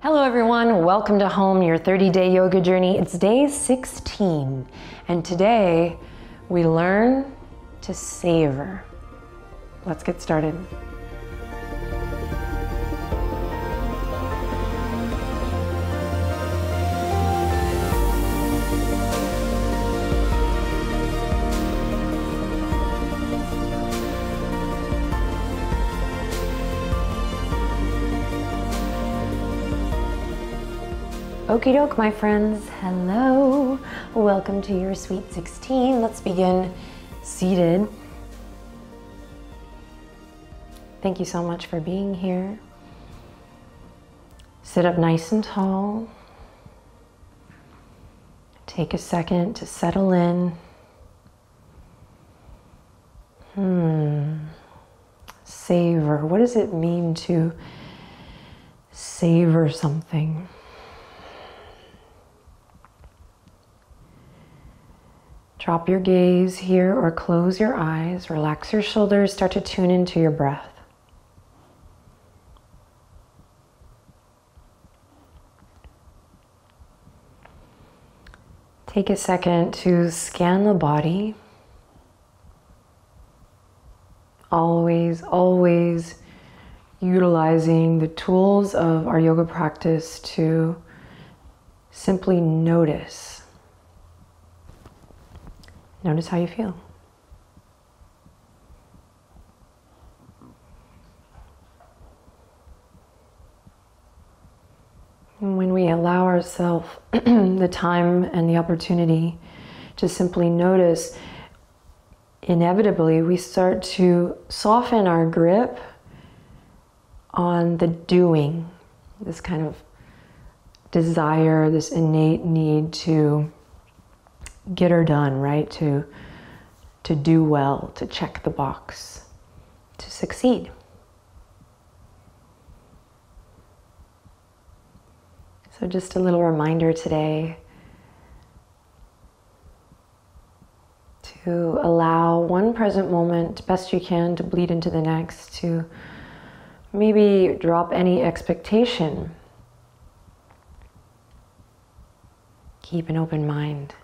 Hello everyone, welcome to Home, your 30-day yoga journey. It's day 16, and today we learn to savor. Let's get started. Okie doke, my friends. Hello. Welcome to your Sweet 16. Let's begin seated. Thank you so much for being here. Sit up nice and tall. Take a second to settle in. Savor. What does it mean to savor something? Drop your gaze here or close your eyes. Relax your shoulders. Start to tune into your breath. Take a second to scan the body. Always utilizing the tools of our yoga practice to simply notice. Notice how you feel. And when we allow ourselves the time and the opportunity to simply notice, inevitably we start to soften our grip on the doing, this kind of desire, this innate need to get her done, right? To do well, to check the box, to succeed. So just a little reminder today to allow one present moment, best you can, to bleed into the next, to maybe drop any expectation. Keep an open mind.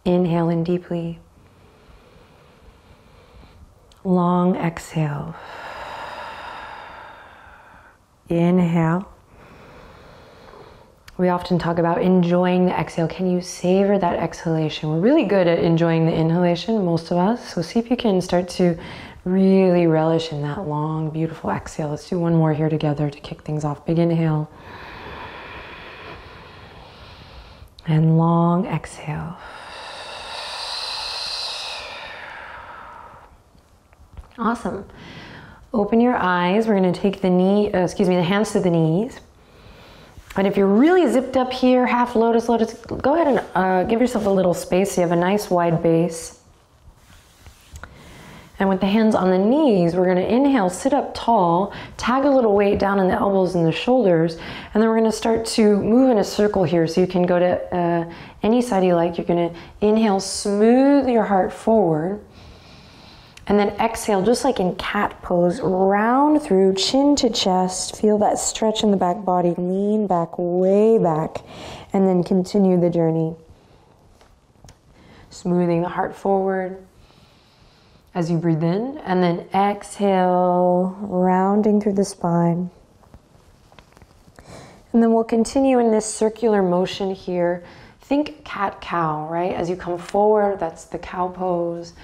Inhale in deeply. Long exhale. Inhale. We often talk about enjoying the exhale. Can you savor that exhalation? We're really good at enjoying the inhalation, most of us. So see if you can start to really relish in that long, beautiful exhale. Let's do one more here together to kick things off. Big inhale. And long exhale. Awesome. Open your eyes. We're going to take the hands to the knees. And if you're really zipped up here, half lotus, go ahead and give yourself a little space so you have a nice wide base. And with the hands on the knees, we're going to inhale, sit up tall, tag a little weight down in the elbows and the shoulders, and then we're going to start to move in a circle here. So you can go to any side you like. You're going to inhale, smooth your heart forward. And then exhale, just like in cat pose, round through chin to chest. Feel that stretch in the back body. Lean back, way back. And then continue the journey. Smoothing the heart forward as you breathe in. And then exhale, rounding through the spine. And then we'll continue in this circular motion here. Think cat-cow, right? As you come forward, that's the cow pose.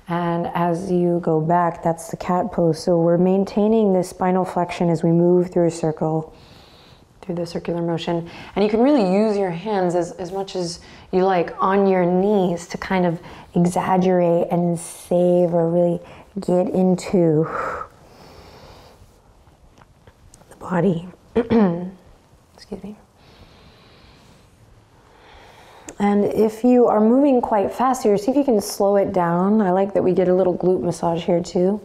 And as you go back, that's the cat pose. So we're maintaining this spinal flexion as we move through a circle, through the circular motion. And you can really use your hands as much as you like on your knees to kind of exaggerate and savor, really get into the body. Excuse me. And if you are moving quite fast here, see if you can slow it down. I like that we get a little glute massage here too.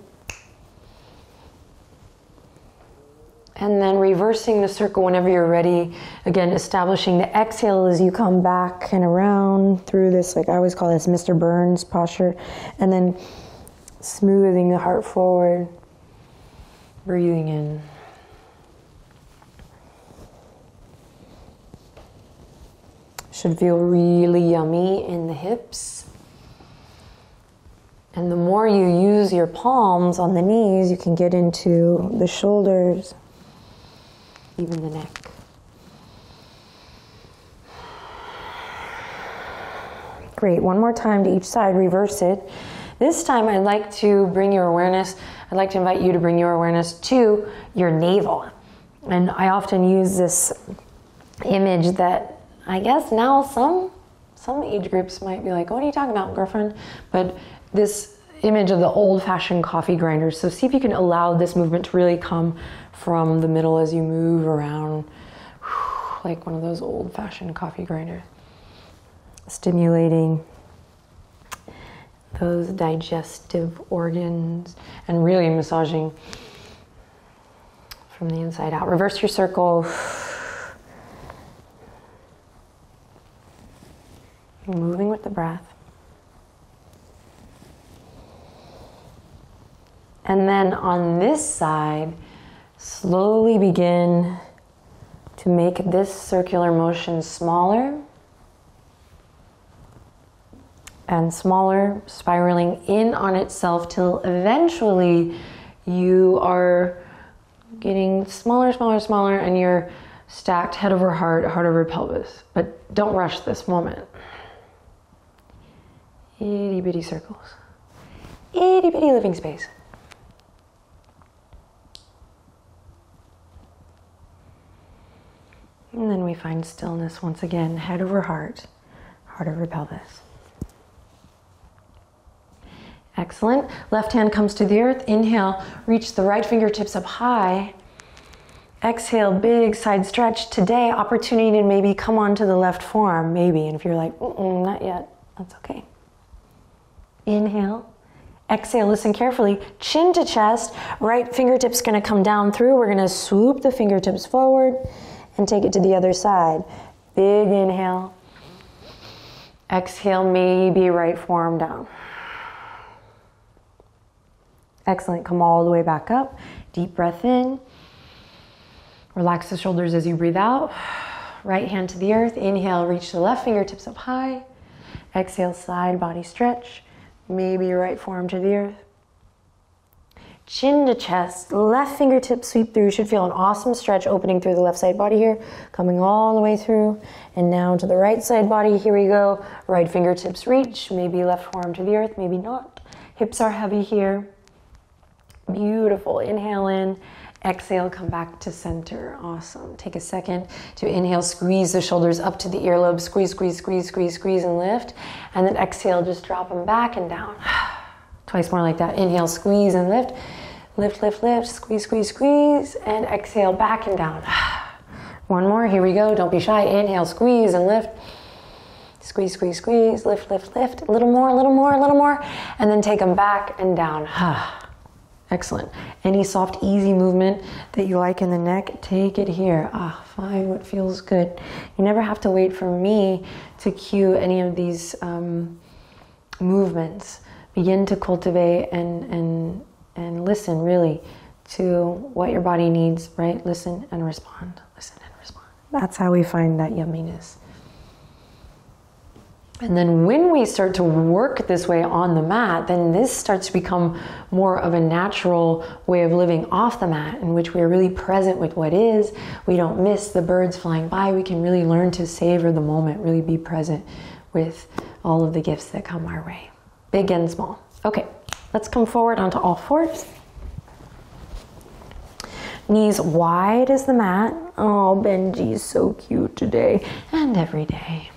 And then reversing the circle whenever you're ready. Again, establishing the exhale as you come back and around through this, like I always call this Mr. Burns posture. And then Smoothing the heart forward. Breathing in. Should feel really yummy in the hips. And the more you use your palms on the knees, you can get into the shoulders, even the neck. Great, one more time to each side, reverse it. This time I'd like to bring your awareness, I'd like to invite you to bring your awareness to your navel. And I often use this image that I guess now some age groups might be like, what are you talking about, girlfriend? But this image of the old-fashioned coffee grinder. So see if you can allow this movement to really come from the middle as you move around, like one of those old-fashioned coffee grinders. Stimulating those digestive organs and really massaging from the inside out. Reverse your circle. Moving with the breath. And then on this side, slowly begin to make this circular motion smaller and smaller, spiraling in on itself till eventually you are getting smaller, smaller, smaller, and you're stacked head over heart, heart over pelvis. But don't rush this moment. Itty bitty circles. Itty bitty living space. And then we find stillness once again, head over heart, heart over pelvis. Excellent. Left hand comes to the earth. Inhale, reach the right fingertips up high. Exhale, big side stretch. Today, opportunity to maybe come onto the left forearm, maybe. And if you're like, not yet, that's okay. Inhale. Exhale, listen carefully. Chin to chest. Right fingertips gonna come down through. We're gonna swoop the fingertips forward and take it to the other side. Big inhale. Exhale, maybe right forearm down. Excellent, come all the way back up. Deep breath in. Relax the shoulders as you breathe out. Right hand to the earth. Inhale, reach the left fingertips up high. Exhale, side body stretch. Maybe your right forearm to the earth. Chin to chest, left fingertips sweep through. Should feel an awesome stretch opening through the left side body here. Coming all the way through. And now to the right side body, here we go. Right fingertips reach, maybe left forearm to the earth, maybe not. Hips are heavy here. Beautiful, inhale in. Exhale, come back to center. Awesome. Take a second to inhale, squeeze the shoulders up to the earlobe. Squeeze, squeeze, squeeze, squeeze, squeeze, and lift. And then exhale, just drop them back and down. Twice more like that. Inhale, squeeze and lift. Lift, lift, lift. Squeeze, squeeze, squeeze. And exhale, back and down. One more. Here we go. Don't be shy. Inhale, squeeze and lift. Squeeze, squeeze, squeeze. Lift, lift, lift. A little more, a little more, a little more. And then take them back and down. Excellent. Any soft, easy movement that you like in the neck, take it here. Find what feels good. You never have to wait for me to cue any of these movements. Begin to cultivate and listen really to what your body needs, right? Listen and respond. Listen and respond. That's how we find that yumminess. And then when we start to work this way on the mat, then this starts to become more of a natural way of living off the mat, in which we're really present with what is. We don't miss the birds flying by. We can really learn to savor the moment, really be present with all of the gifts that come our way, big and small. Okay, let's come forward onto all fours. Knees wide as the mat. Oh, Benji's so cute today and every day.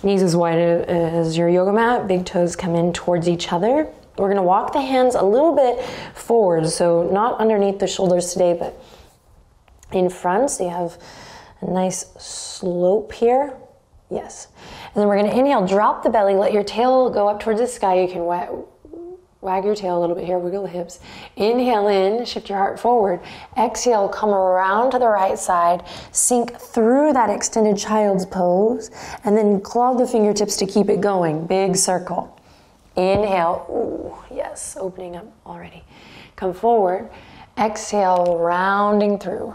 Knees as wide as your yoga mat. Big toes come in towards each other. We're gonna walk the hands a little bit forward, so not underneath the shoulders today, but in front, so you have a nice slope here. Yes. And then we're gonna inhale, drop the belly, let your tail go up towards the sky. You can wag your tail a little bit here, wiggle the hips. Inhale in, shift your heart forward. Exhale, come around to the right side, sink through that extended child's pose, and then claw the fingertips to keep it going. Big circle. Inhale. Ooh, yes, opening up already. Come forward. Exhale, rounding through.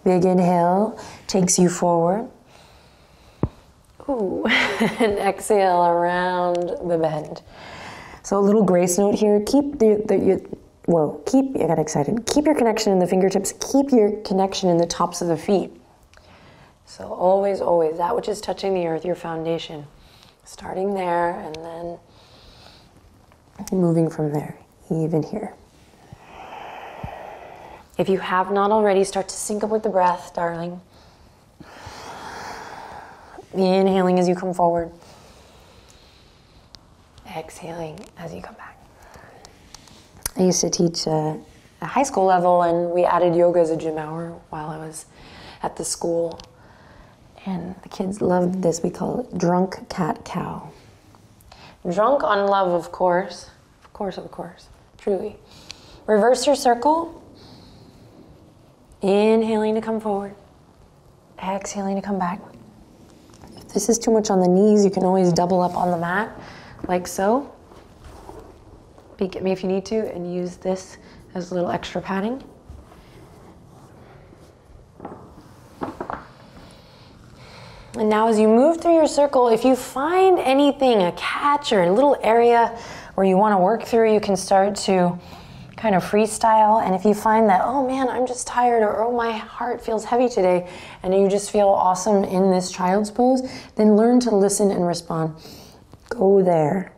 Big inhale takes you forward. Ooh, and exhale around the bend. So a little grace note here. Keep I got excited. Keep your connection in the fingertips. Keep your connection in the tops of the feet. So always, always, that which is touching the earth, your foundation. Starting there and then moving from there, even here. If you have not already, start to sync up with the breath, darling. Inhaling as you come forward. Exhaling as you come back. I used to teach at high school level, and we added yoga as a gym hour while I was at the school. And the kids loved this. We call it drunk cat cow. Drunk on love, of course. Of course, truly. Reverse your circle. Inhaling to come forward. Exhaling to come back. If this is too much on the knees, you can always double up on the mat, like so. Peek at me if you need to, and use this as a little extra padding. And now as you move through your circle, if you find anything, a catch or a little area where you want to work through, you can start to kind of freestyle. And if you find that, oh man, I'm just tired, or oh, my heart feels heavy today, and you just feel awesome in this child's pose, then learn to listen and respond. Go there.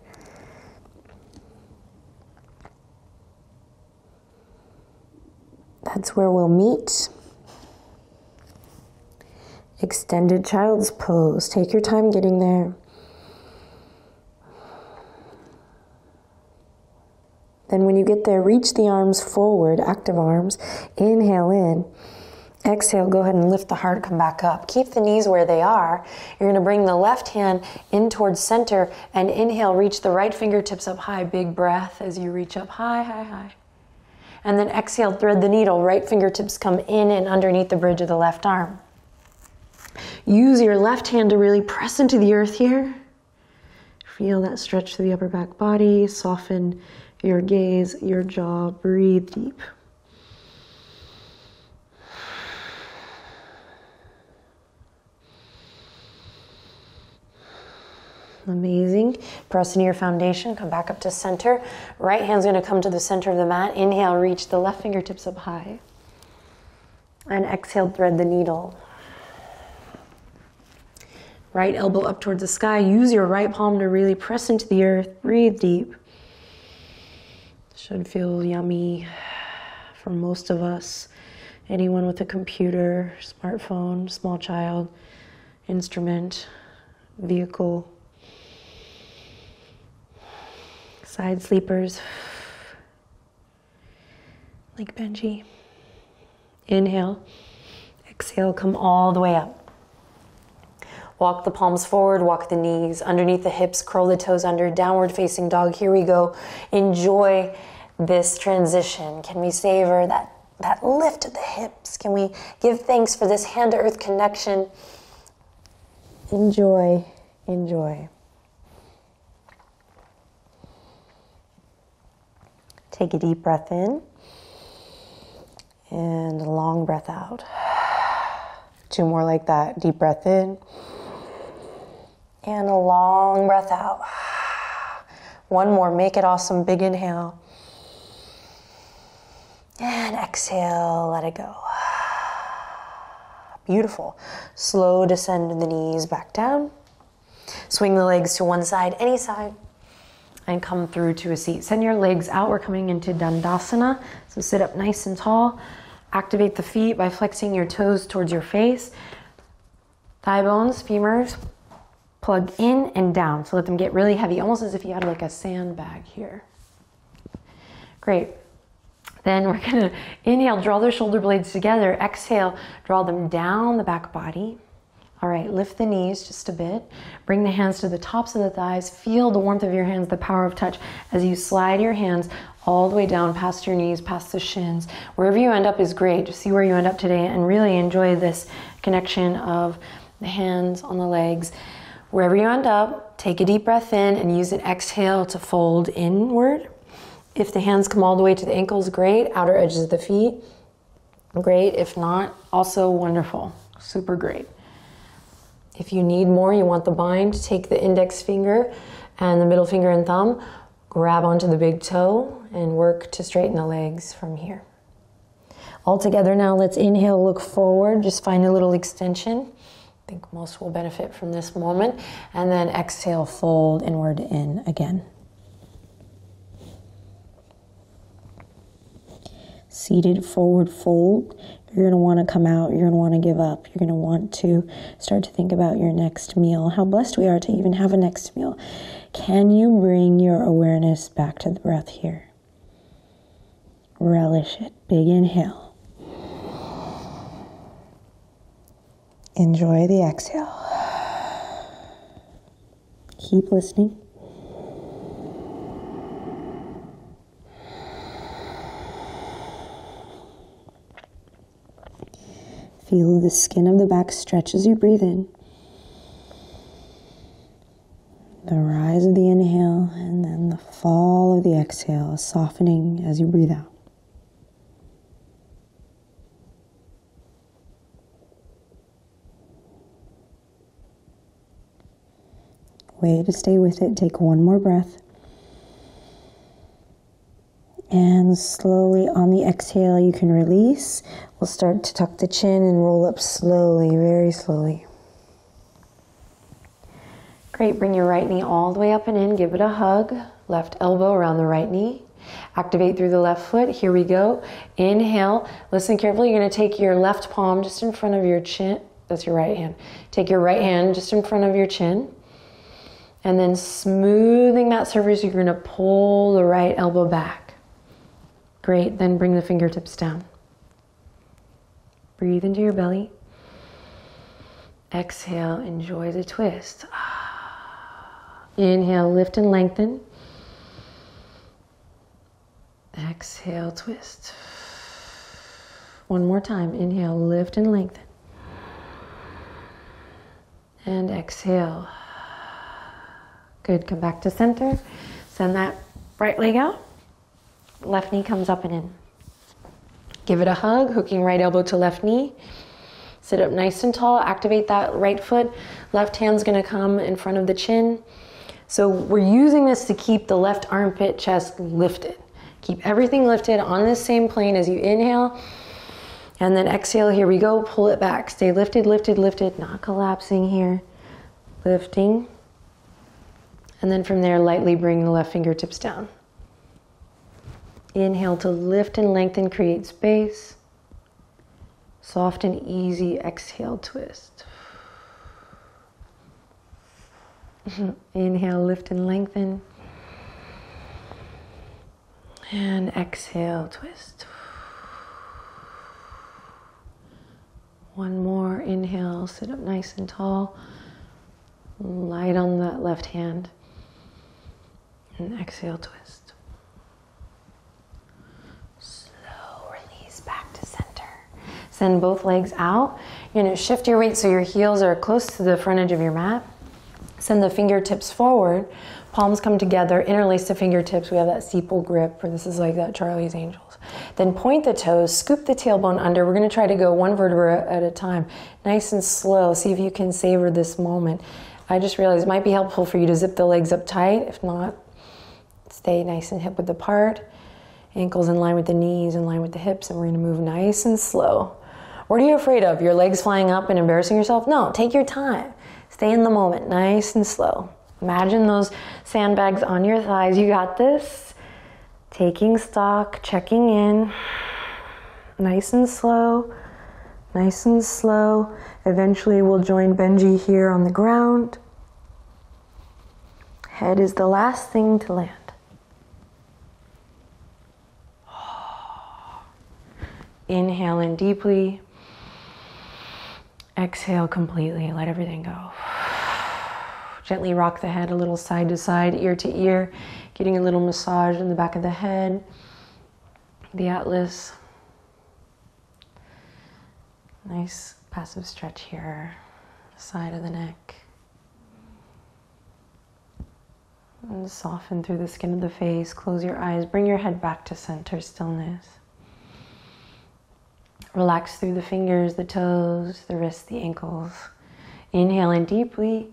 That's where we'll meet. Extended child's pose. Take your time getting there. Then when you get there, reach the arms forward, active arms. Inhale in. Exhale, go ahead and lift the heart, come back up. Keep the knees where they are. You're gonna bring the left hand in towards center and inhale, reach the right fingertips up high. Big breath as you reach up high, high, high. And then exhale, thread the needle. Right fingertips come in and underneath the bridge of the left arm. Use your left hand to really press into the earth here. Feel that stretch through the upper back body. Soften your gaze, your jaw. Breathe deep. Amazing. Press into your foundation. Come back up to center. Right hand's going to come to the center of the mat. Inhale, reach the left fingertips up high. And exhale, thread the needle. Right elbow up towards the sky. Use your right palm to really press into the earth. Breathe deep. Should feel yummy for most of us. Anyone with a computer, smartphone, small child, instrument, vehicle. Side sleepers, like Benji. Inhale, exhale, come all the way up. Walk the palms forward, walk the knees underneath the hips, curl the toes under, downward facing dog. Here we go. Enjoy this transition. Can we savor that lift of the hips? Can we give thanks for this hand to earth connection? Enjoy, enjoy. Take a deep breath in and a long breath out. 2 more like that. Deep breath in and a long breath out. 1 more. Make it awesome. Big inhale. And exhale. Let it go. Beautiful. Slow descend in the knees back down. Swing the legs to one side, any side. And come through to a seat. Send your legs out. We're coming into Dandasana. So sit up nice and tall. Activate the feet by flexing your toes towards your face. Thigh bones, femurs, plug in and down. So let them get really heavy, almost as if you had like a sandbag here. Great. Then we're gonna inhale, draw the shoulder blades together. Exhale, draw them down the back body. All right, lift the knees just a bit. Bring the hands to the tops of the thighs. Feel the warmth of your hands, the power of touch as you slide your hands all the way down past your knees, past the shins. Wherever you end up is great. Just see where you end up today and really enjoy this connection of the hands on the legs. Wherever you end up, take a deep breath in and use an exhale to fold inward. If the hands come all the way to the ankles, great. Outer edges of the feet, great. If not, also wonderful. Super great. If you need more, you want the bind, take the index finger and the middle finger and thumb, grab onto the big toe and work to straighten the legs from here. All together now, let's inhale, look forward, just find a little extension. I think most will benefit from this moment. And then exhale, fold inward in again. Seated forward fold. You're going to want to come out. You're going to want to give up. You're going to want to start to think about your next meal. How blessed we are to even have a next meal. Can you bring your awareness back to the breath here? Relish it. Big inhale. Enjoy the exhale. Keep listening. Feel the skin of the back stretch as you breathe in. The rise of the inhale and then the fall of the exhale, softening as you breathe out. Way to stay with it. Take one more breath. And slowly on the exhale, you can release. We'll start to tuck the chin and roll up slowly, very slowly. Great, bring your right knee all the way up and in. Give it a hug. Left elbow around the right knee. Activate through the left foot. Here we go. Inhale. Listen carefully. You're going to take your left palm just in front of your chin. That's your right hand. Take your right hand just in front of your chin. And then smoothing that surface, you're going to pull the right elbow back. Great, then bring the fingertips down. Breathe into your belly. Exhale, enjoy the twist. Inhale, lift and lengthen. Exhale, twist. One more time. Inhale, lift and lengthen. And exhale. Good, come back to center. Send that right leg out. Left knee comes up and in. Give it a hug, hooking right elbow to left knee. Sit up nice and tall, activate that right foot. Left hand's gonna come in front of the chin. So we're using this to keep the left armpit, chest lifted. Keep everything lifted on this same plane as you inhale. And then exhale, here we go, pull it back. Stay lifted, lifted, lifted, not collapsing here. Lifting. And then from there, lightly bring the left fingertips down. Inhale to lift and lengthen, create space. Soft and easy exhale, twist. Inhale, lift and lengthen. And exhale, twist. One more, inhale, sit up nice and tall. Light on that left hand. And exhale, twist. Slow release back to center. Send both legs out. You're going to shift your weight so your heels are close to the front edge of your mat. Send the fingertips forward. Palms come together. Interlace the fingertips. We have that steeple grip, or this is like that Charlie's Angels. Then point the toes. Scoop the tailbone under. We're going to try to go one vertebra at a time. Nice and slow. See if you can savor this moment. I just realized it might be helpful for you to zip the legs up tight. If not, stay nice and hip width apart. Ankles in line with the knees, in line with the hips, and we're gonna move nice and slow. What are you afraid of? Your legs flying up and embarrassing yourself? No, take your time. Stay in the moment, nice and slow. Imagine those sandbags on your thighs. You got this. Taking stock, checking in. Nice and slow, nice and slow. Eventually we'll join Benji here on the ground. Head is the last thing to land. Inhale in deeply. Exhale completely. Let everything go. Gently rock the head a little side to side, ear to ear, getting a little massage in the back of the head, the atlas. Nice passive stretch here, side of the neck. And soften through the skin of the face. Close your eyes. Bring your head back to center, stillness. Relax through the fingers, the toes, the wrists, the ankles. Inhale in deeply.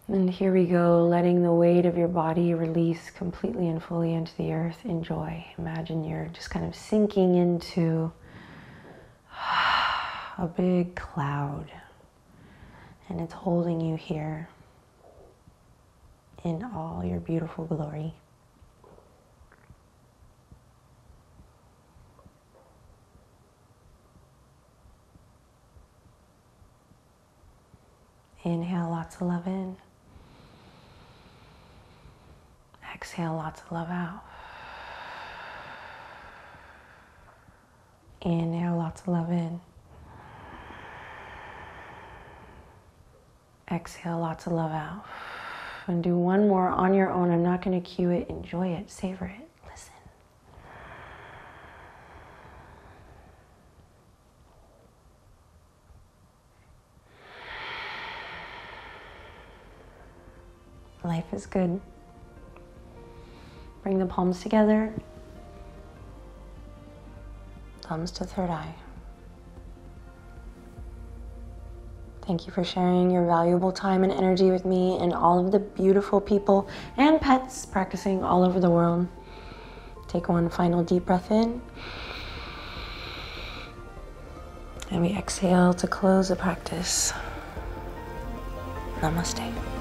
And here we go, letting the weight of your body release completely and fully into the earth. Enjoy. Imagine you're just kind of sinking into a big cloud. And it's holding you here in all your beautiful glory. Inhale lots of love in. Exhale lots of love out. Inhale lots of love in. Exhale lots of love out. And do one more on your own. I'm not going to cue it. Enjoy it. Savor it. Listen. Life is good. Bring the palms together. Thumbs to third eye. Thank you for sharing your valuable time and energy with me and all of the beautiful people and pets practicing all over the world. Take one final deep breath in. And we exhale to close the practice. Namaste.